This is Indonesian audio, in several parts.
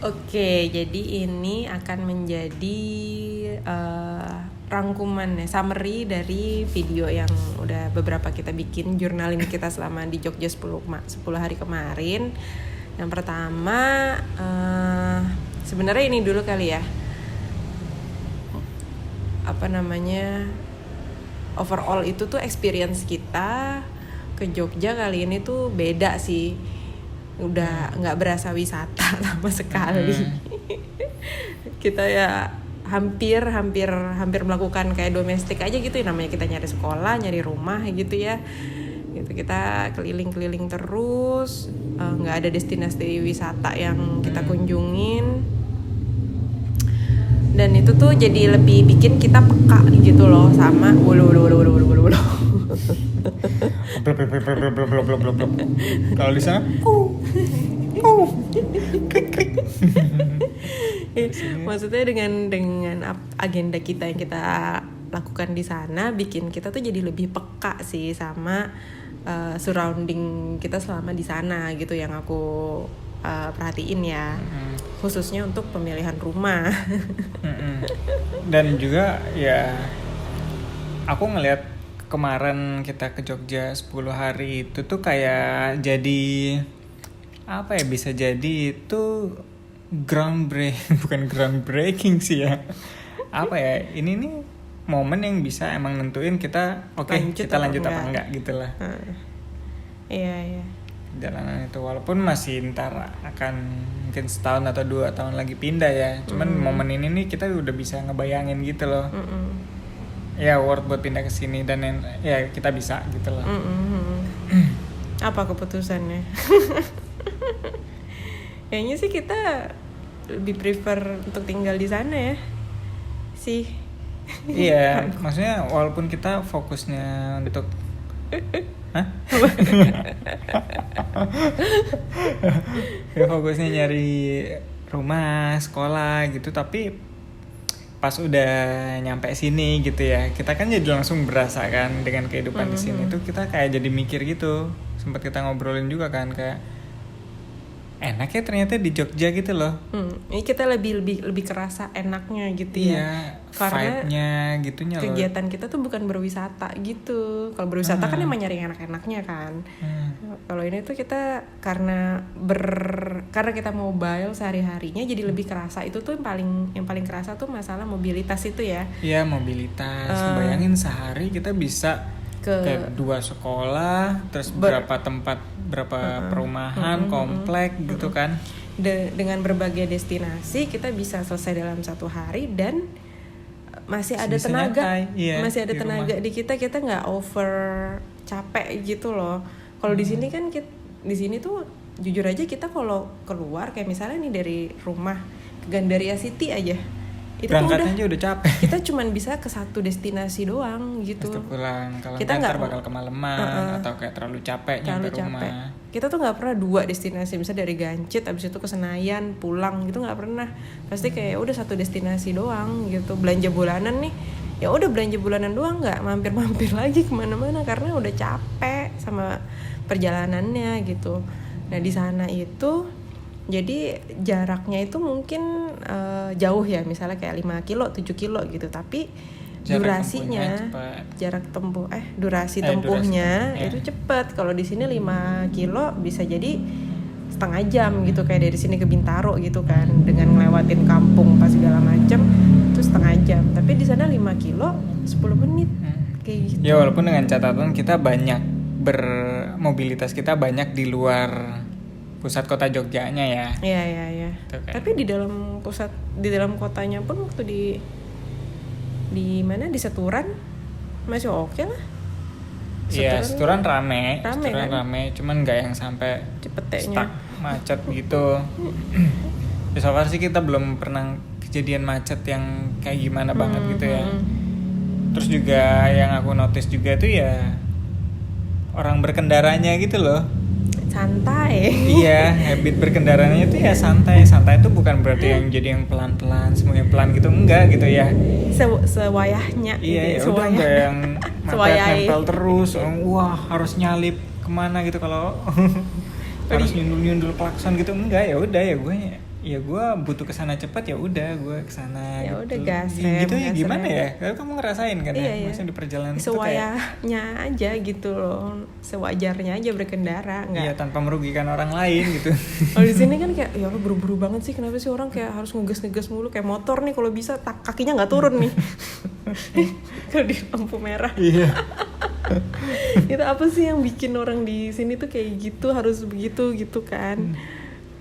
Oke, jadi ini akan menjadi rangkuman ya, summary dari video yang udah beberapa kita bikin jurnalin kita selama di Jogja 10 hari kemarin. Yang pertama sebenarnya ini dulu kali ya. Overall itu tuh experience kita ke Jogja kali ini tuh beda sih. Udah nggak berasa wisata sama sekali. Kita ya hampir melakukan kayak domestik aja gitu ya, namanya kita nyari sekolah, nyari rumah gitu ya. Gitu kita keliling-keliling terus, nggak ada destinasi wisata yang kita kunjungin. Dan itu tuh jadi lebih bikin kita peka gitu loh sama Kalau di sana maksudnya dengan agenda kita yang kita lakukan di sana bikin kita tuh jadi lebih peka sih sama surrounding kita selama di sana gitu, yang aku perhatiin ya. Khususnya untuk pemilihan rumah. Dan juga ya aku ngelihat kemarin kita ke Jogja 10 hari itu tuh kayak jadi apa ya, bisa jadi itu bukan groundbreaking sih ya. Apa ya, ini nih momen yang bisa emang nentuin kita kita lanjut apa enggak gitu lah. Iya. Jalanan itu walaupun masih ntar akan mungkin setahun atau 2 tahun lagi pindah ya. Cuman momen ini nih kita udah bisa ngebayangin gitu loh. Ya worth buat pindah ke sini dan ya kita bisa gitu loh. Apa keputusannya? Kayaknya sih kita lebih prefer untuk tinggal di sana ya. Sih. Iya, maksudnya walaupun kita fokusnya untuk ya fokusnya nyari rumah, sekolah gitu, tapi pas udah nyampe sini gitu ya, kita kan jadi langsung berasa kan dengan kehidupan di sini tuh, kita kayak jadi mikir gitu. Sempat kita ngobrolin juga kan, kayak enak ya ternyata di Jogja gitu loh. Ini kita lebih kerasa enaknya gitu ya. Iya, karena vibe-nya gitunya loh. Kegiatan kita tuh bukan berwisata gitu. Kalau berwisata kan emang nyari enak-enaknya kan. Kalau ini tuh kita karena kita mobile sehari-harinya jadi lebih kerasa. Itu tuh yang paling kerasa tuh masalah mobilitas itu ya. Iya, mobilitas. Bayangin sehari kita bisa ke 2 sekolah, terus berapa perumahan, komplek gitu kan. Dengan berbagai destinasi kita bisa selesai dalam 1 hari dan masih ada tenaga, masih ada tenaga di kita nggak over capek gitu loh. Kalau di sini kan di sini tuh jujur aja kita kalau keluar kayak misalnya nih dari rumah ke Gandaria City aja, itu berangkat aja udah capek. Kita cuman bisa ke 1 destinasi doang gitu. Terus pulang. Kalau kita nggak bakal kemalaman atau kayak terlalu capek nyampe rumah. Kita tuh nggak pernah 2 destinasi, misalnya dari Gancit abis itu ke Senayan pulang gitu, nggak pernah. Pasti kayak udah 1 destinasi doang gitu. Belanja bulanan nih, ya udah belanja bulanan doang, nggak mampir lagi kemana-mana karena udah capek sama perjalanannya gitu. Nah di sana itu jadi jaraknya itu mungkin jauh ya, misalnya kayak 5 kilo, 7 kilo gitu, tapi durasinya durasi tempuhnya itu cepat. Kalau di sini 5 kilo bisa jadi setengah jam gitu, kayak dari sini ke Bintaro gitu kan, dengan ngelewatin kampung pas segala macam itu setengah jam. Tapi di sana 5 kilo 10 menit kayak gitu. Ya walaupun dengan catatan kita banyak bermobilitas, kita banyak di luar pusat kota Jogjanya ya. Iya. Tapi di dalam kotanya pun waktu di mana, di Seturan masih oke lah. Iya, Seturan rame, cuman nggak yang sampai cepetnya stuck macet gitu. So far sih kita belum pernah kejadian macet yang kayak gimana banget gitu ya. Terus juga yang aku notice juga tuh ya orang berkendaranya gitu loh. Santai. Iya, habit berkendaranya itu ya santai. Santai itu bukan berarti yang jadi yang pelan-pelan, semuanya pelan gitu, enggak gitu ya. Sewayahnya. Iya, gitu, udah enggak yang nempel terus. Wah, harus nyalip kemana gitu kalau harus nyundul klakson gitu, enggak, ya udah ya gue ya gue butuh kesana cepat, ya udah gue kesana. Ya udah gitu. gas Gitu ya rem. gimana ya? Kalau kamu ngerasain kan Iya, ya, iya. maksudnya di perjalanan itu kayak Sewayanya aja gitu loh, sewajarnya aja berkendara, nggak. iya tanpa merugikan orang lain gitu. Kalau di sini kan kayak ya Allah buru-buru banget sih, kenapa sih orang kayak harus ngegas mulu kayak motor nih, kalau bisa kakinya nggak turun nih. Kalau di lampu merah. Iya. Itu apa sih yang bikin orang di sini tuh kayak gitu, harus begitu gitu kan.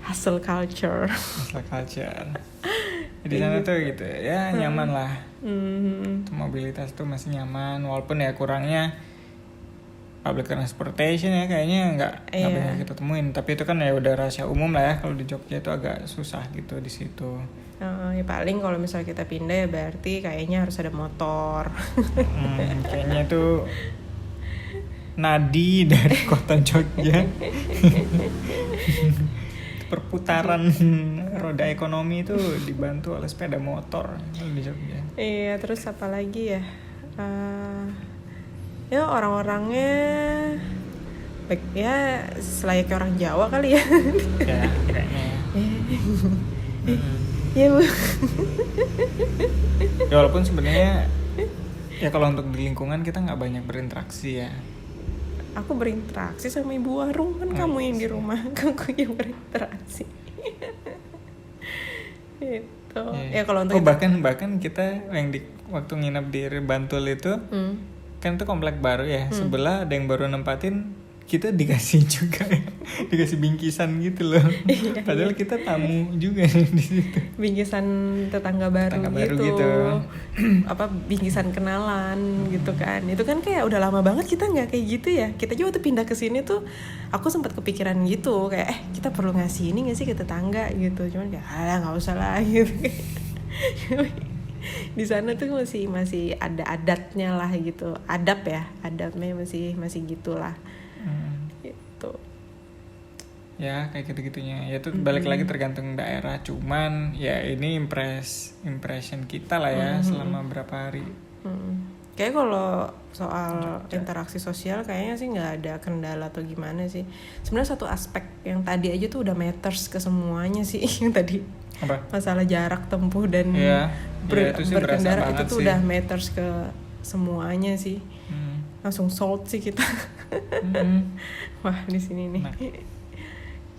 Hustle culture. Masalah culture. Di sana tuh gitu ya, nyaman lah. Mobilitas tuh masih nyaman, walaupun ya kurangnya public transportation ya, kayaknya nggak Iya. banyak kita temuin. Tapi itu kan ya udah rahasia umum lah ya, kalau di Jogja itu agak susah gitu di situ. Ya paling kalau misalnya kita pindah ya berarti kayaknya harus ada motor. Kayaknya itu nadi dari kota Jogja. Perputaran roda ekonomi itu dibantu oleh sepeda motor di Jogja. Iya, terus apa lagi ya? Ya orang-orangnya baik ya, selayaknya orang Jawa kali ya. Ya kayaknya. Ya Bu. Ya walaupun sebenarnya ya kalau untuk di lingkungan kita nggak banyak berinteraksi ya. Aku berinteraksi sama ibu warung, kan kamu yang di rumah, aku yang berinteraksi. Gitu. Ya kalau untuk bahkan kita yang di waktu nginep di Bantul itu kan itu komplek baru ya, sebelah ada yang baru nempatin, kita dikasih juga ya, dikasih bingkisan gitu loh. Padahal kita tamu juga di situ. bingkisan tetangga baru gitu. Apa bingkisan kenalan gitu kan. Itu kan kayak udah lama banget kita nggak kayak gitu ya. Kita juga tuh pindah ke sini tuh aku sempat kepikiran gitu kayak kita perlu ngasih ini nggak sih ke tetangga gitu. Cuman kayak nggak usah lah gitu. Di sana tuh masih ada adatnya lah gitu. Adabnya masih gitulah. Gitu. Ya kayak gitu-gitunya ya, itu balik lagi tergantung daerah, cuman ya ini impression kita lah ya selama berapa hari. Kayak kalau soal interaksi sosial kayaknya sih nggak ada kendala atau gimana sih. Sebenarnya satu aspek yang tadi aja tuh udah matters ke semuanya sih. Yang tadi Apa? masalah jarak tempuh dan itu sih berkendara itu berasa tuh banget udah sih. matters ke semuanya sih. Langsung sold sih kita. Wah di sini nih. Nah.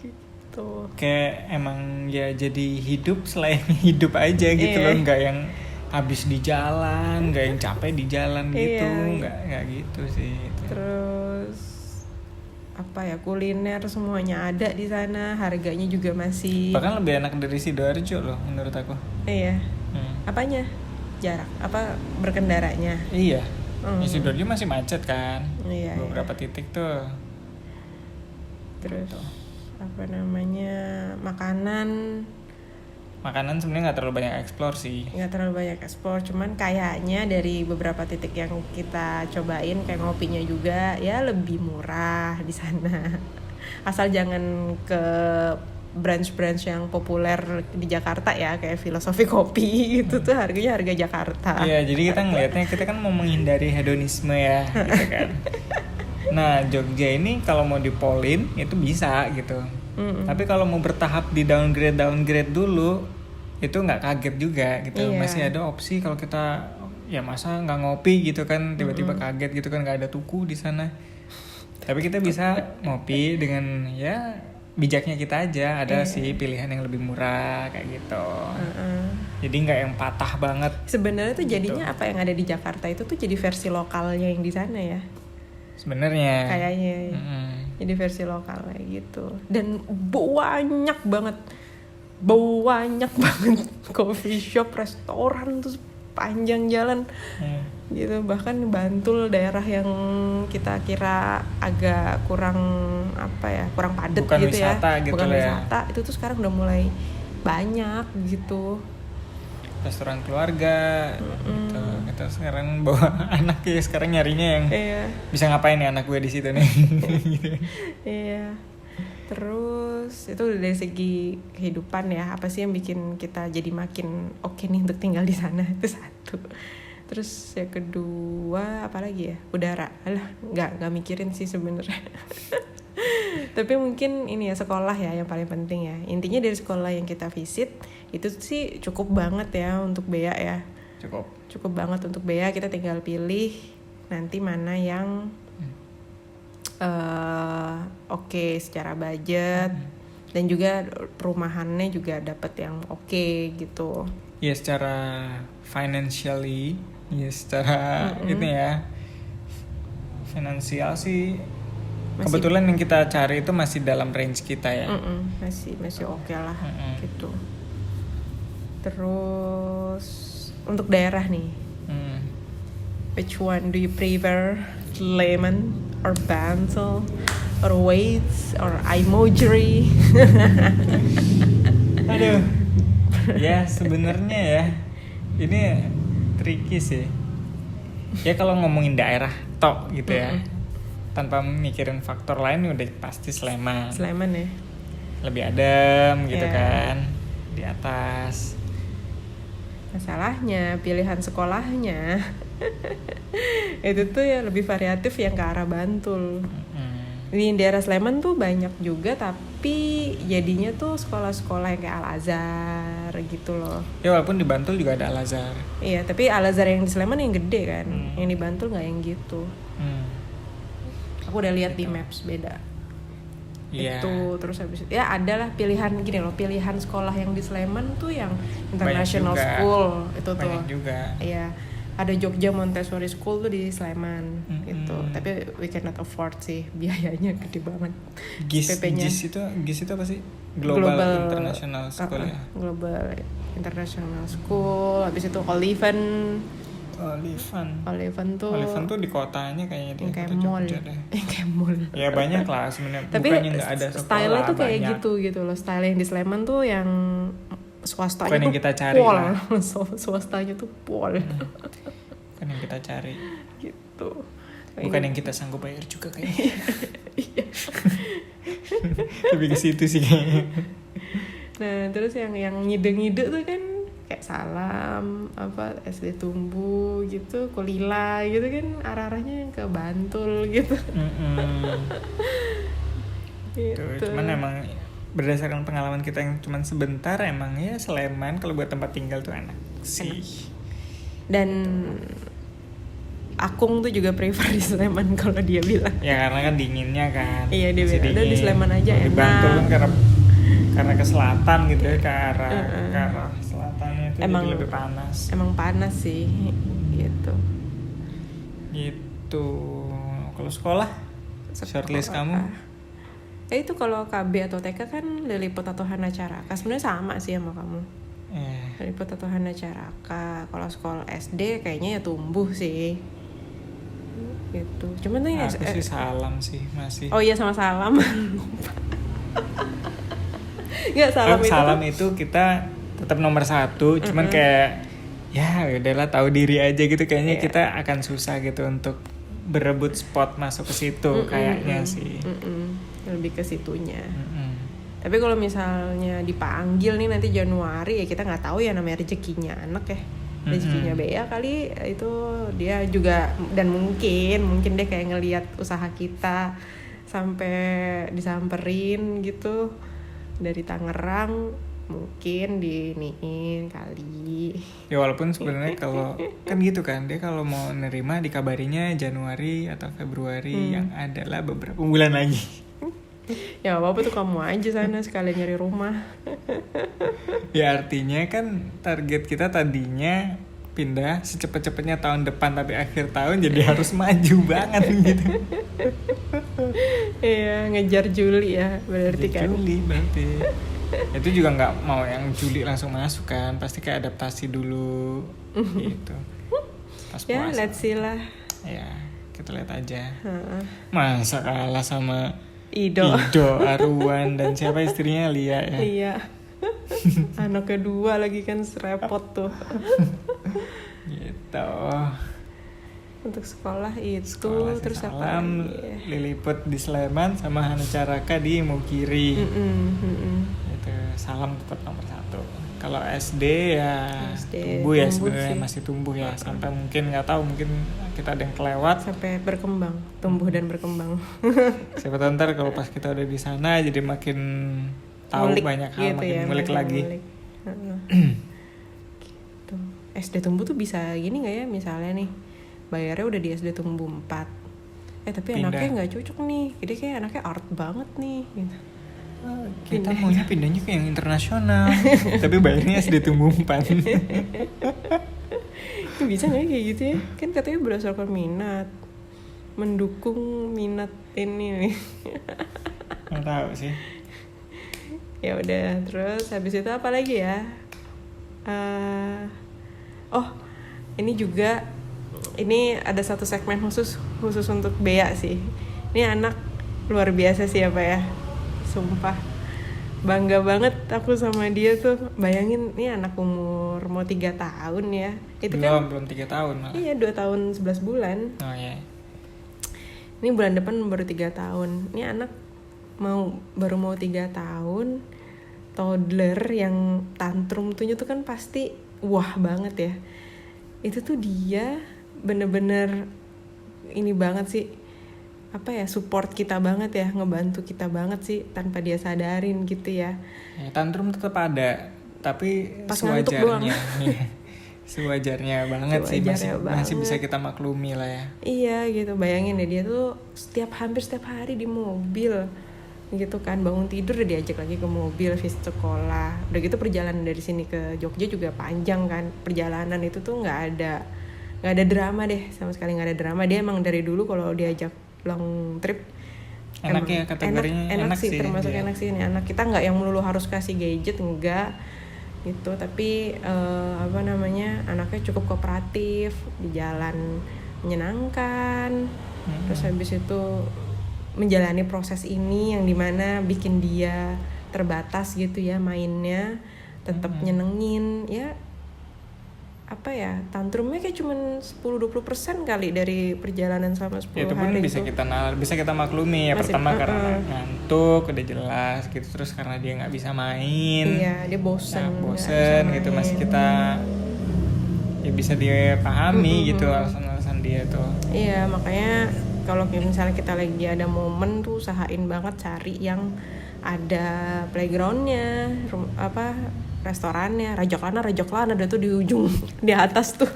Gitu. Kayak emang ya jadi hidup selain hidup aja gitu loh, nggak yang habis di jalan, nggak yang capek di jalan gitu, nggak gitu sih. Terus apa ya, kuliner semuanya ada di sana, harganya juga masih. Bahkan lebih enak dari Sidoarjo loh menurut aku. Iya. Apanya? Jarak? Apa berkendaranya? Iya. Di Sidoarjo masih macet kan. Iya. Beberapa titik tuh. Terus apa namanya, makanan sebenarnya nggak terlalu banyak eksplor sih. nggak terlalu banyak ekspor, cuman kayaknya dari beberapa titik yang kita cobain kayak ngopinya juga ya lebih murah di sana. Asal jangan ke branch yang populer di Jakarta ya, kayak Filosofi Kopi gitu tuh harganya harga Jakarta. Iya, jadi kita ngelihatnya kita kan mau menghindari hedonisme ya, gitu kan. Nah, Jogja ini kalau mau dipolin itu bisa gitu. Tapi kalau mau bertahap di downgrade dulu itu nggak kaget juga gitu. Iya. Masih ada opsi kalau kita ya masa nggak ngopi gitu kan, tiba-tiba kaget gitu kan, nggak ada tuku di sana. Tapi kita bisa ngopi dengan ya bijaknya kita aja. Ada sih pilihan yang lebih murah kayak gitu. Jadi nggak yang patah banget. Sebenarnya tuh jadinya apa yang ada di Jakarta itu tuh jadi versi lokalnya yang di sana ya. Sebenarnya. Kayaknya. Jadi versi lokalnya gitu. Dan banyak banget coffee shop, restoran tuh panjang jalan. Gitu, bahkan Bantul daerah yang kita kira agak kurang padat bukan gitu wisata, ya, gitu bukan ya. wisata, itu tuh sekarang udah mulai banyak gitu. Restoran keluarga gitu. Kita sekarang bawa anak ya, sekarang nyarinya yang bisa ngapain ya anak gue di situ nih. Gitu. Iya. Terus itu dari segi kehidupan ya, apa sih yang bikin kita jadi makin oke nih untuk tinggal di sana, itu satu. Terus yang kedua apa lagi ya, udara. Alah, nggak mikirin sih sebenarnya. Tapi mungkin ini ya sekolah ya yang paling penting ya. Intinya dari sekolah yang kita visit itu sih cukup banget ya untuk bea ya. Cukup banget untuk bea, kita tinggal pilih nanti mana yang oke secara budget dan juga perumahannya juga dapat yang oke gitu. Ya secara financially, ya secara ini ya finansial sih kebetulan yang kita cari itu masih dalam range kita ya. Masih oke lah gitu. Terus untuk daerah nih, which one do you prefer? Sleman or Bantul or Weights or Imogiri? Aduh. Ya sebenarnya ya ini tricky sih. Ya kalau ngomongin daerah tok gitu ya. Tanpa mikirin faktor lain udah pasti Sleman. Sleman ya. Lebih adem gitu kan. Di atas. Masalahnya pilihan sekolahnya itu tuh ya lebih variatif yang ke arah Bantul. Di daerah Sleman tuh banyak juga tapi jadinya tuh sekolah-sekolah yang kayak Al-Azhar gitu loh. Ya walaupun di Bantul juga ada Al-Azhar. Iya tapi Al-Azhar yang di Sleman yang gede kan. Yang di Bantul gak yang gitu. Aku udah lihat di Maps beda. Itu terus habis itu ya adalah pilihan gini loh, pilihan sekolah yang di Sleman tuh yang international school itu tuh banyak juga. Iya, ada Jogja Montessori School tuh di Sleman gitu. Tapi we cannot afford sih, biayanya gede banget. PP-nya. GIS itu apa sih? Global International School ya. Global International School. Habis itu Oliven tuh di kotanya kayaknya di kayak kota mall. Jogja deh. Kayak mall. Ya banyak lah sebenarnya. Tapi bukannya nggak ada sekolah. Style-nya tuh kayak banyak. gitu loh. Style yang di Sleman tuh yang swastanya bukan tuh yang kita cari pol. lah. Swastanya tuh pol. Bukan yang kita cari. Gitu. Bukan yang kita sanggup bayar juga kayaknya. Lebih ke situ sih kayaknya. Nah, terus yang ngide-ngide tuh kan kayak Salam, SD Tumbu gitu, Kulila gitu kan arah-arahnya ke Bantul gitu. Gitu. Cuman emang berdasarkan pengalaman kita yang cuman sebentar emang ya Sleman kalau buat tempat tinggal tuh enak sih. Dan Akung tuh juga prefer di Sleman kalau dia bilang. Ya karena kan dinginnya kan. Iya dia bilang udah di Sleman aja enak. Di Bantul kan karena ke selatan gitu ya ke arah selatannya itu emang, jadi lebih panas. Emang panas sih gitu. Gitu. Kalau sekolah shortlist kamu? Itu kalau KB atau TK kan Lilliput atau Hana Caraka sebenarnya sama sih sama kamu. Lilliput atau Hana Caraka. Kalau sekolah SD kayaknya ya Tumbuh sih. Gitu. Cuman tuh aku sih Salam sih masih. Oh iya sama Salam. Nggak, Salam itu kita tetap nomor 1, cuman kayak ya udahlah tahu diri aja gitu kayaknya kita akan susah gitu untuk berebut spot masuk ke situ kayaknya sih. Lebih ke situnya. Tapi kalau misalnya dipanggil nih nanti Januari ya kita nggak tahu ya namanya rezekinya anak ya. Rezekinya Bea kali itu dia juga dan mungkin deh kayak ngelihat usaha kita sampai disamperin gitu dari Tangerang mungkin diniin kali. Ya walaupun sebenarnya kalau kan gitu kan dia kalau mau nerima dikabarinya Januari atau Februari yang adalah beberapa bulan lagi. Ya apa tuh kamu aja sana sekalian nyari rumah. Ya artinya kan target kita tadinya pindah secepat-cepatnya tahun depan tapi akhir tahun jadi harus maju banget gitu. Iya ngejar Juli ya berarti kan. Juli berarti. Itu juga nggak mau yang Juli langsung masuk kan, pasti kayak adaptasi dulu gitu. Pas puasa. Ya let's see lah. Ya kita lihat aja. Masa kalah sama Ido Arwan dan siapa istrinya Lia ya. Iya. Anak kedua lagi kan repot tuh. Gitu. Untuk sekolah itu terus Salam, apa lagi? Lilliput di Sleman sama Hana Caraka di Mukiri. Itu Salam tetap nomor 1. Kalau SD ya SD tumbuh ya tumbuh sebenarnya sih. masih tumbuh ya sampai mungkin nggak tahu mungkin kita ada yang kelewat. Sampai berkembang, tumbuh dan berkembang. Siapa tahu ntar kalau pas kita udah di sana jadi makin tahu Ngulik banyak hal, gitu makin ya, ngulik makin lagi. ngulik. Heeh. Gitu. SD tumbuh tuh bisa gini nggak ya, misalnya nih bayarnya udah di SD tumbuh 4, tapi Pindah. anaknya nggak cocok nih, jadi kayak anaknya art banget nih gitu. Kita maunya pindahnya ke yang internasional, tapi bayarnya SD tumbuh 4. Bisa nggak ya kayak gitu ya, kan katanya berdasarkan minat, mendukung minat ini nih. Nggak tahu sih. Ya udah, terus habis itu apa lagi ya? Oh, ini juga, ini ada satu segmen khusus untuk Bea sih. Ini anak luar biasa sih apa ya, sumpah bangga banget aku sama dia tuh. Bayangin, ini anak umur mau 3 tahun ya. Itu Belum 3 tahun malah. Iya, 2 tahun 11 bulan. Oh ya. Ini bulan depan baru 3 tahun. Ini anak baru mau 3 tahun, toddler yang tantrum tuh kan pasti wah banget ya. Itu tuh dia bener-bener ini banget sih, apa ya, support kita banget ya, ngebantu kita banget sih tanpa dia sadarin gitu ya. Tantrum tetap ada, tapi Pas ngantuk doang. sewajarnya. Sewajarnya banget sih, masih bisa kita maklumi lah ya. Iya gitu, bayangin deh, dia tuh hampir setiap hari di mobil gitu kan, bangun tidur udah diajak lagi ke mobil, visit sekolah. Udah gitu perjalanan dari sini ke Jogja juga panjang kan, perjalanan itu tuh nggak ada drama deh, sama sekali nggak ada drama. Dia emang dari dulu kalau diajak long trip Enak ya, kategorinya enak sih, termasuk dia. enak sih. Ini anak kita nggak yang melulu harus kasih gadget, enggak gitu, tapi anaknya cukup kooperatif, di jalan menyenangkan. Terus habis itu menjalani proses ini yang dimana bikin dia terbatas gitu ya mainnya, tetap nyenengin ya. Apa ya, tantrumnya kayak cuman 10-20% kali dari perjalanan selama 10 ya, itu pun hari bisa itu. bisa kita maklumi ya. Masih, pertama karena ngantuk udah jelas gitu, terus karena dia nggak bisa main. Iya, dia bosen gitu, masih kita ya bisa dia pahami gitu alasan-alasan dia tuh. Iya, makanya kalau misalnya kita lagi ada momen tuh usahain banget cari yang ada playgroundnya, restorannya. Rajoklana ada tuh di ujung di atas tuh.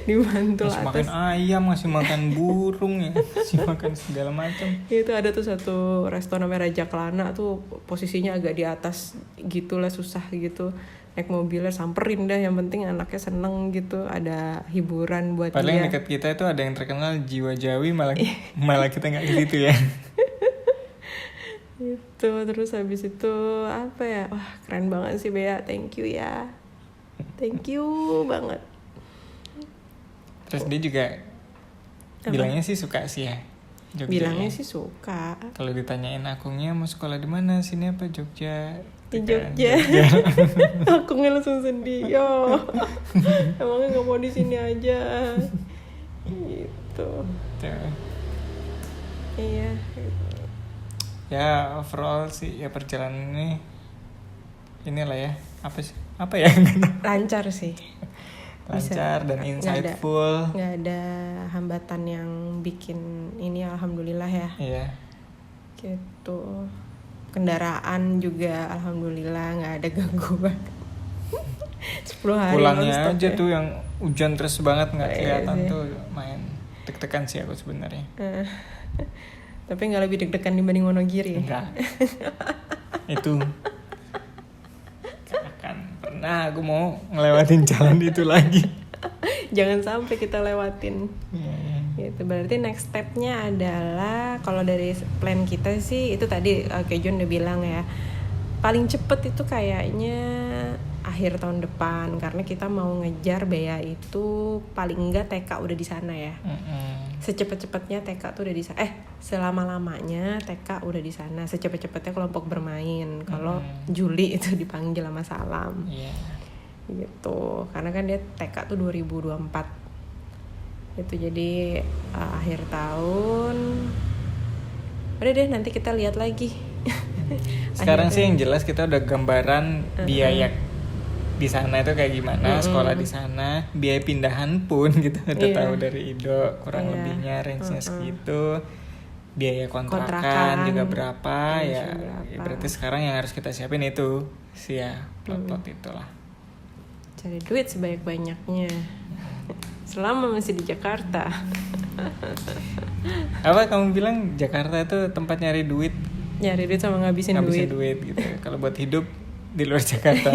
Di mantul Masih atas. makan ayam, masih makan burung ya, masih makan segala macam. Itu ada tuh satu restoran namanya Rajoklana tuh, posisinya agak di atas gitulah, susah gitu. Naik mobilnya samperin dah, yang penting anaknya seneng gitu, ada hiburan buat Paling dia. dekat kita itu ada yang terkenal jiwa Jawi, malah kita nggak ke situ ya. Itu terus habis itu apa ya, wah keren banget sih Bea, thank you ya, thank you banget. Terus dia juga bilangnya sih suka sih ya Jogja. Bilangnya ya. sih suka. Kalau ditanyain akungnya mau sekolah di mana, sini apa, Jogja. Di Kan, Jogja. Aku langsung sedih, yo. Emangnya nggak mau di sini aja, gitu. Tuh. Iya. Ya overall sih ya perjalanan ini inilah ya, apa ya Lancar sih. lancar dan insightful. Nggak ada hambatan yang bikin ini, alhamdulillah ya. Iya. Gitu. Kendaraan juga alhamdulillah nggak ada gangguan. 10 hari Pulangnya nonstop aja ya. tuh yang hujan terus banget nggak Iya kelihatan sih. tuh, main deg-degan sih aku sebenarnya. Tapi nggak lebih deg-degan dibanding Wonogiri. Enggak. Itu akan pernah aku mau ngelewatin jalan itu lagi. Jangan sampai kita lewatin. Gitu. Berarti next stepnya adalah, kalau dari plan kita sih itu tadi kayak John udah bilang ya, paling cepet itu kayaknya akhir tahun depan, karena kita mau ngejar Bea itu paling enggak TK udah di sana ya. Secepat-cepatnya TK tuh udah di sana. Selama-lamanya TK udah di sana. Secepat-cepatnya kelompok bermain. Kalau Juli itu dipanggil sama Salam. Iya. Gitu. Karena kan dia TK tuh 2024. Itu jadi akhir tahun. Udah deh, nanti kita lihat lagi. Sekarang sih yang jelas kita udah gambaran biaya di sana itu kayak gimana, sekolah di sana, biaya pindahan pun gitu udah Iya. tahu dari Ido kurang Iya. lebihnya range-nya segitu. Biaya kontrakan Kontrakan. juga berapa ya, Berapa. ya berarti sekarang yang harus kita siapin itu sih ya, plot-plot itulah. Cari duit sebanyak-banyaknya selama masih di Jakarta. Apa kamu bilang Jakarta itu tempat nyari duit, Nyari duit sama ngabisin ngabisin duit. duit gitu. Kalau buat hidup di luar Jakarta